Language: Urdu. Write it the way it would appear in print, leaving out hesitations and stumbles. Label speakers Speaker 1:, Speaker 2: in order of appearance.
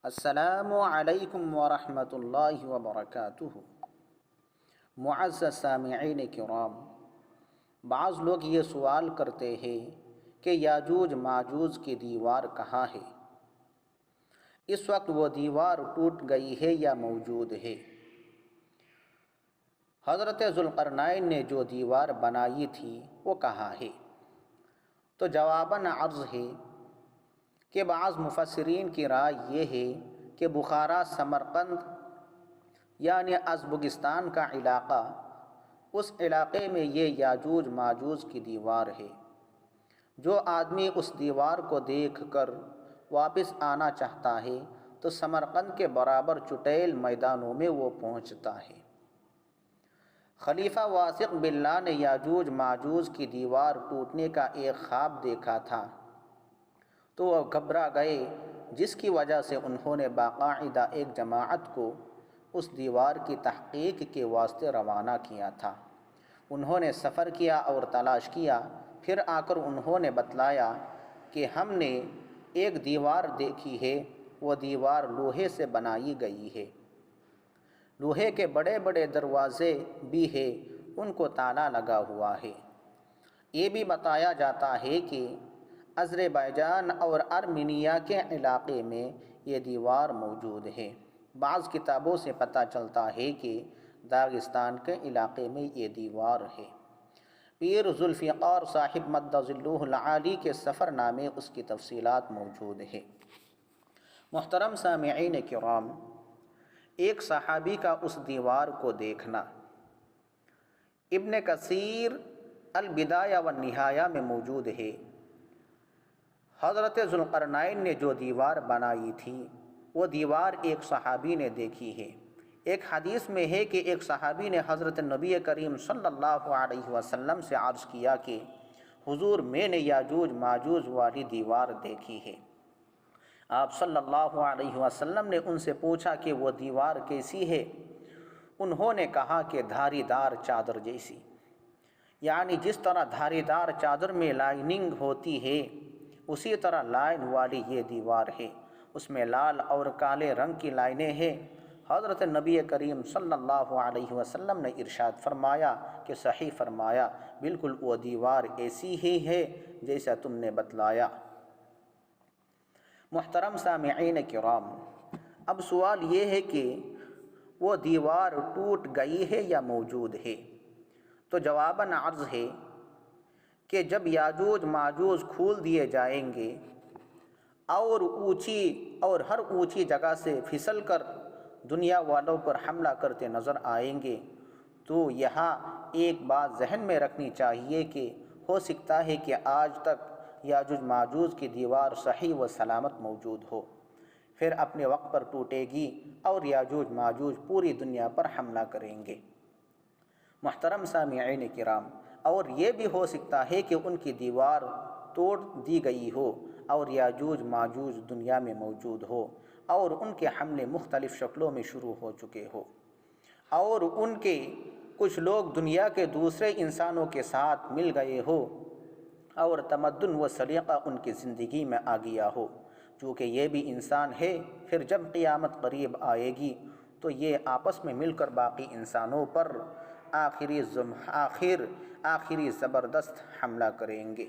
Speaker 1: السلام علیکم ورحمۃ اللہ وبرکاتہ۔ معزز سامعین کرام، بعض لوگ یہ سوال کرتے ہیں کہ یاجوج ماجوج کی دیوار کہاں ہے؟ اس وقت وہ دیوار ٹوٹ گئی ہے یا موجود ہے؟ حضرت ذوالقرنین نے جو دیوار بنائی تھی وہ کہاں ہے؟ تو جواباً عرض ہے کہ بعض مفسرین کی رائے یہ ہے کہ بخارا سمرقند یعنی ازبکستان کا علاقہ، اس علاقے میں یہ یاجوج ماجوج کی دیوار ہے۔ جو آدمی اس دیوار کو دیکھ کر واپس آنا چاہتا ہے تو سمرقند کے برابر چٹیل میدانوں میں وہ پہنچتا ہے۔ خلیفہ واثق باللہ نے یاجوج ماجوج کی دیوار ٹوٹنے کا ایک خواب دیکھا تھا تو وہ گھبرا گئے، جس کی وجہ سے انہوں نے باقاعدہ ایک جماعت کو اس دیوار کی تحقیق کے واسطے روانہ کیا تھا۔ انہوں نے سفر کیا اور تلاش کیا، پھر آ کر انہوں نے بتلایا کہ ہم نے ایک دیوار دیکھی ہے، وہ دیوار لوہے سے بنائی گئی ہے، لوہے کے بڑے بڑے دروازے بھی ہیں، ان کو تالا لگا ہوا ہے۔ یہ بھی بتایا جاتا ہے کہ آذربائیجان اور آرمینیا کے علاقے میں یہ دیوار موجود ہے۔ بعض کتابوں سے پتہ چلتا ہے کہ داغستان کے علاقے میں یہ دیوار ہے۔ پیر ذوالفقار صاحب مد ظلہ العالی کے سفر نامے اس کی تفصیلات موجود ہے۔ محترم سامعین کرام، ایک صحابی کا اس دیوار کو دیکھنا ابن کثیر البدایہ والنہایہ میں موجود ہے۔ حضرت ذوالقرنین نے جو دیوار بنائی تھی وہ دیوار ایک صحابی نے دیکھی ہے۔ ایک حدیث میں ہے کہ ایک صحابی نے حضرت نبی کریم صلی اللہ علیہ وسلم سے عرض کیا کہ حضور، میں نے یاجوج ماجوج والی دیوار دیکھی ہے۔ آپ صلی اللہ علیہ وسلم نے ان سے پوچھا کہ وہ دیوار کیسی ہے؟ انہوں نے کہا کہ دھاری دار چادر جیسی، یعنی جس طرح دھاری دار چادر میں لائننگ ہوتی ہے اسی طرح لائن والی یہ دیوار ہے، اس میں لال اور کالے رنگ کی لائنیں ہیں۔ حضرت نبی کریم صلی اللہ علیہ وسلم نے ارشاد فرمایا کہ صحیح فرمایا، بالکل وہ دیوار ایسی ہی ہے جیسا تم نے بتلایا۔ محترم سامعین کرام، اب سوال یہ ہے کہ وہ دیوار ٹوٹ گئی ہے یا موجود ہے؟ تو جواباً عرض ہے کہ جب یاجوج ماجوج کھول دیے جائیں گے اور ہر اونچی جگہ سے پھسل کر دنیا والوں پر حملہ کرتے نظر آئیں گے تو یہاں ایک بات ذہن میں رکھنی چاہیے کہ ہو سکتا ہے کہ آج تک یاجوج ماجوج کی دیوار صحیح و سلامت موجود ہو، پھر اپنے وقت پر ٹوٹے گی اور یاجوج ماجوج پوری دنیا پر حملہ کریں گے۔ محترم سامعین کرام، اور یہ بھی ہو سکتا ہے کہ ان کی دیوار توڑ دی گئی ہو اور یاجوج ماجوج دنیا میں موجود ہو اور ان کے حملے مختلف شکلوں میں شروع ہو چکے ہو اور ان کے کچھ لوگ دنیا کے دوسرے انسانوں کے ساتھ مل گئے ہو اور تمدن و سلیقہ ان کی زندگی میں آ گیا ہو۔ چونکہ یہ بھی انسان ہے، پھر جب قیامت قریب آئے گی تو یہ آپس میں مل کر باقی انسانوں پر آخری زبردست حملہ کریں گے۔